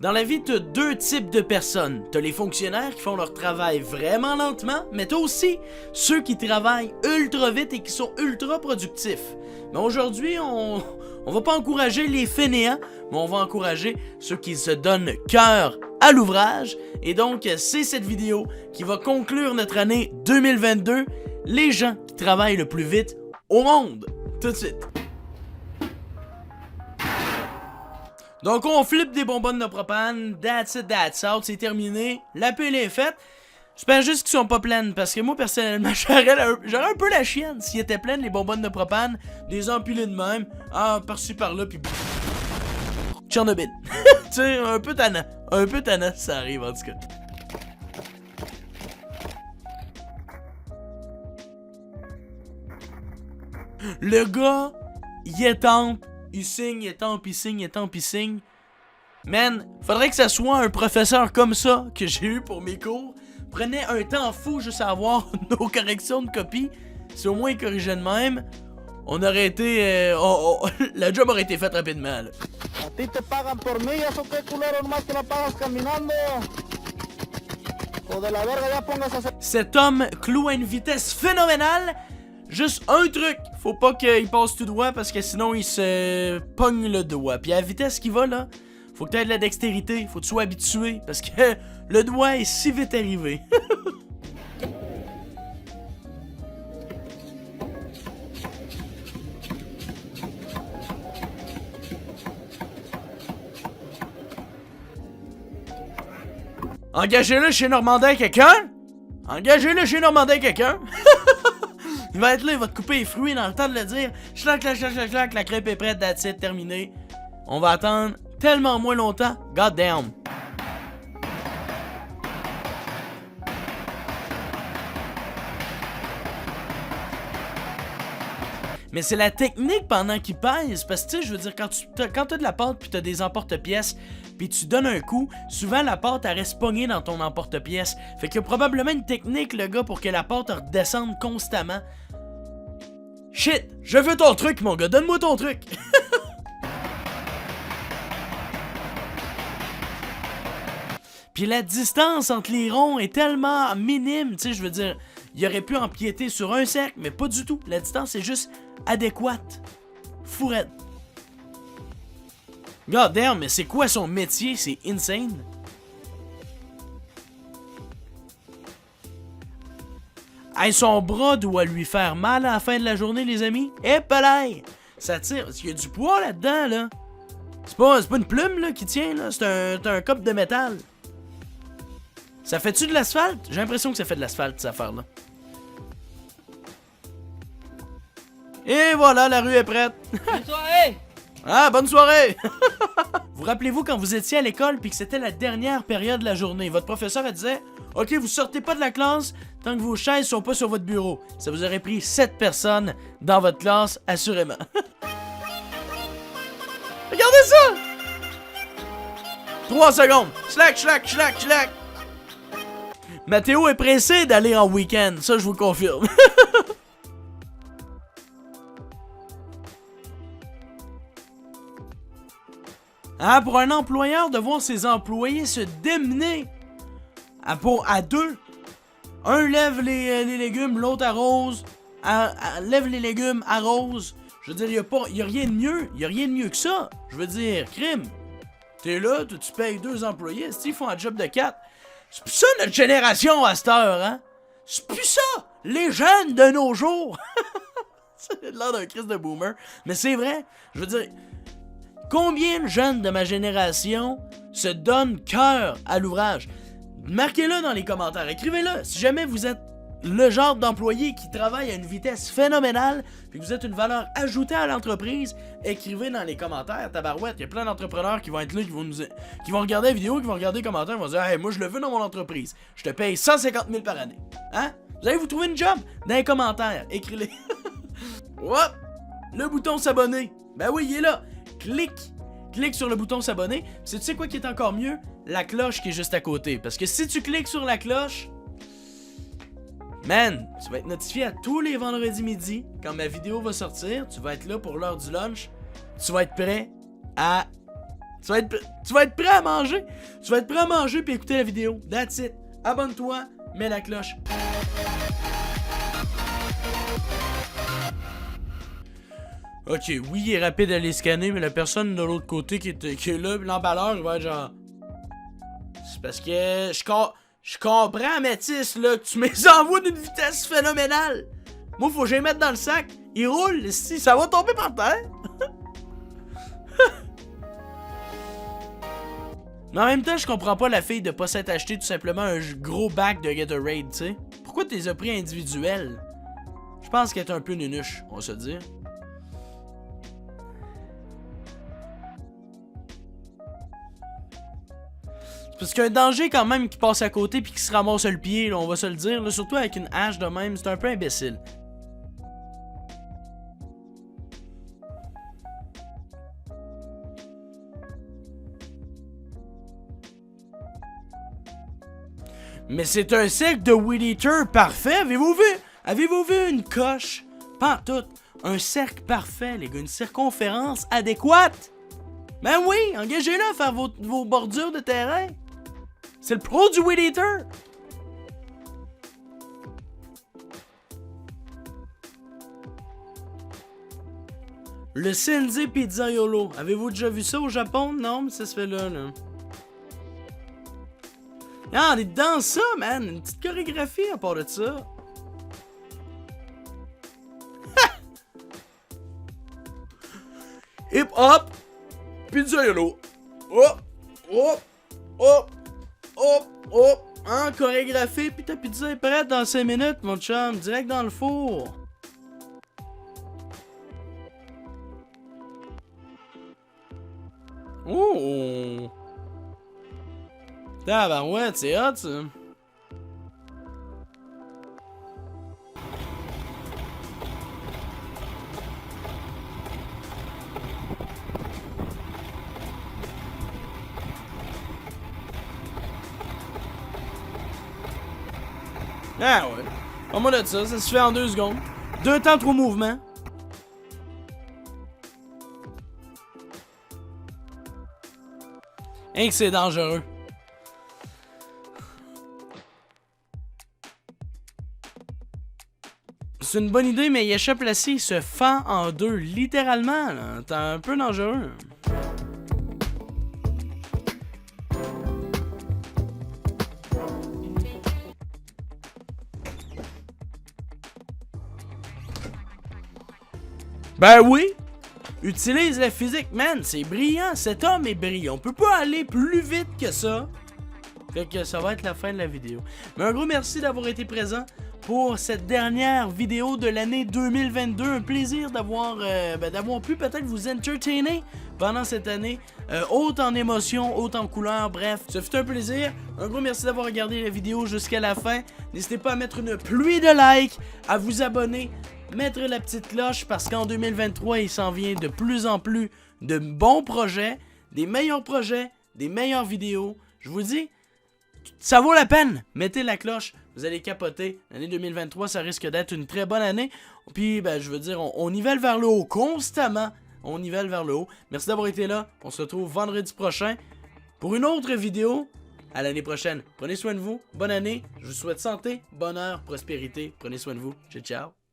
Dans la vie, t'as deux types de personnes. T'as les fonctionnaires qui font leur travail vraiment lentement, mais t'as aussi ceux qui travaillent ultra vite et qui sont ultra productifs. Mais aujourd'hui, on va pas encourager les fainéants, mais on va encourager ceux qui se donnent cœur à l'ouvrage. Et donc, c'est cette vidéo qui va conclure notre année 2022. Les gens qui travaillent le plus vite au monde. Tout de suite. Donc on flippe des bonbonnes de propane, that's it, that's out, c'est terminé, la pile est faite. J'espère juste qu'ils sont pas pleines, parce que moi personnellement, j'aurais un peu la chienne s'ils étaient pleines les bonbonnes de propane, des empilés de même, par-ci par-là, puis Tchernobyl. Tu sais, un peu tannant si ça arrive en tout cas. Le gars, il étampe. Il signe, il étampe, il signe, il étampe, il signe. Man, faudrait que ça soit un professeur comme ça que j'ai eu pour mes cours. Prenait un temps fou juste à avoir nos corrections de copie. Si au moins il corrigeait de même, on aurait été... la job aurait été faite rapidement, là. A ti te pagan por millas o qué culero, nomás que la pagas caminando. O de la verga ya pongas a hacer. Cet homme cloue à une vitesse phénoménale. Juste un truc, faut pas qu'il passe tout droit parce que sinon il se pogne le doigt. Puis à la vitesse qu'il va là, faut que t'aies de la dextérité, faut que tu sois habitué parce que le doigt est si vite arrivé. Engagez-le chez Normandin quelqu'un? Engagez-le chez Normandin quelqu'un? Il va être là, il va te couper les fruits dans le temps de le dire. Schlac, clac, clac, clac, clac, la crêpe est prête, that's it, terminé. On va attendre tellement moins longtemps. God damn. Mais c'est la technique pendant qu'il pèse. Parce que tu sais, je veux dire, quand t'as de la pâte puis t'as des emporte-pièces, puis tu donnes un coup, souvent la pâte elle reste pognée dans ton emporte-pièces. Fait qu'il y a probablement une technique, le gars, pour que la pâte redescende constamment. Shit, je veux ton truc, mon gars, donne-moi ton truc. Puis la distance entre les ronds est tellement minime, tu sais, je veux dire, il aurait pu empiéter sur un cercle, mais pas du tout. La distance est juste adéquate. Fourette. God damn, mais c'est quoi son métier? C'est insane. Hey, son bras doit lui faire mal à la fin de la journée, les amis. Eh, palais! Ça tire. Il y a du poids là-dedans, là. C'est pas une plume, là, qui tient, là. C'est un cop de métal. Ça fait-tu de l'asphalte? J'ai l'impression que ça fait de l'asphalte, cette affaire-là. Et voilà, la rue est prête. Bonne soirée! Ah, bonne soirée! Vous rappelez-vous quand vous étiez à l'école puis que c'était la dernière période de la journée, votre professeur elle disait « Ok, vous sortez pas de la classe tant que vos chaises sont pas sur votre bureau. » Ça vous aurait pris 7 personnes dans votre classe, assurément. Regardez ça! 3 secondes. Slack, slack, slack, slack. Mathéo est pressé d'aller en week-end, ça je vous confirme. Hein, pour un employeur de voir ses employés se démener à deux. Un lève les légumes, l'autre arrose. Lève les légumes, arrose. Je veux dire, y a rien de mieux. Y a rien de mieux que ça. Je veux dire, crime. T'es là, tu payes 2 employés. Ils font un job de 4. C'est plus ça notre génération à cette heure, hein? C'est plus ça! Les jeunes de nos jours! C'est l'air d'un Christ de boomer. Mais c'est vrai. Je veux dire... Combien de jeunes de ma génération se donnent cœur à l'ouvrage? Marquez-le dans les commentaires, écrivez-le. Si jamais vous êtes le genre d'employé qui travaille à une vitesse phénoménale, puis que vous êtes une valeur ajoutée à l'entreprise, écrivez dans les commentaires, tabarouette. Il y a plein d'entrepreneurs qui vont être là, qui vont regarder la vidéo, qui vont regarder les commentaires, ils vont dire « Hey, moi je le veux dans mon entreprise. Je te paye 150 000 par année. » Hein? Vous allez vous trouver une job? Dans les commentaires, écrivez. Hop! Le bouton s'abonner. Ben oui, il est là. Clique sur le bouton s'abonner. Tu sais quoi qui est encore mieux? La cloche qui est juste à côté. Parce que si tu cliques sur la cloche, man, tu vas être notifié à tous les vendredis midi. Quand ma vidéo va sortir, tu vas être là pour l'heure du lunch. Tu vas être prêt à Tu vas être prêt à manger. Tu vas être prêt à manger puis écouter la vidéo. That's it. Abonne-toi, mets la cloche. Ok, oui, il est rapide à les scanner, mais la personne de l'autre côté qui est là, l'emballeur, il va être genre... C'est parce que je comprends, Mathis, là, que tu me les envoies d'une vitesse phénoménale. Moi, faut que je les mette dans le sac. Il roule, ici, ça va tomber par terre. Mais en même temps, je comprends pas la fille de pas s'être acheté tout simplement un gros bac de Gatorade, tu sais. Pourquoi tu les as pris individuels? Je pense qu'elle est un peu nunuche, on va se dire. Parce qu'il y a un danger quand même qui passe à côté puis qui se ramasse le pied, là, on va se le dire. Là, surtout avec une hache de même, c'est un peu imbécile. Mais c'est un cercle de Weed Eater parfait, avez-vous vu? Avez-vous vu une coche? Pas tout. Un cercle parfait, les gars, une circonférence adéquate. Ben oui, engagez-le à faire vos bordures de terrain. C'est le pro du Weed Eater. Le Sensei Pizzaiolo. Avez-vous déjà vu ça au Japon? Non, mais ça se fait là. Ah, on est dans ça, man. Une petite chorégraphie à part de ça. Hip hop. Pizzaiolo. Hop. Hop. Hop. Hop. Hop. Hein, chorégraphie. Puis ta pizza est prête dans 5 minutes, mon chum. Direct dans le four. Oh. Tabarouette, c'est hot, ça. Ah ouais. Pas moi de ça se fait en 2 secondes. 2 temps, 3 mouvements. Hein que c'est dangereux. C'est une bonne idée, mais Yasha placé se fend en 2, littéralement. C'est un peu dangereux. Ben oui! Utilise la physique, man, c'est brillant, cet homme est brillant. On peut pas aller plus vite que ça. Fait que ça va être la fin de la vidéo. Mais un gros merci d'avoir été présent pour cette dernière vidéo de l'année 2022. Un plaisir d'avoir pu peut-être vous entertainer pendant cette année. Haute en émotions, haute en couleurs, bref, ça fut un plaisir. Un gros merci d'avoir regardé la vidéo jusqu'à la fin. N'hésitez pas à mettre une pluie de likes, à vous abonner, mettre la petite cloche parce qu'en 2023, il s'en vient de plus en plus de bons projets, des meilleures vidéos. Je vous dis, ça vaut la peine. Mettez la cloche, vous allez capoter. L'année 2023, ça risque d'être une très bonne année. Puis, ben, je veux dire, on nivelle vers le haut constamment. On nivelle vers le haut. Merci d'avoir été là. On se retrouve vendredi prochain pour une autre vidéo. À l'année prochaine. Prenez soin de vous. Bonne année. Je vous souhaite santé, bonheur, prospérité. Prenez soin de vous. Ciao, ciao.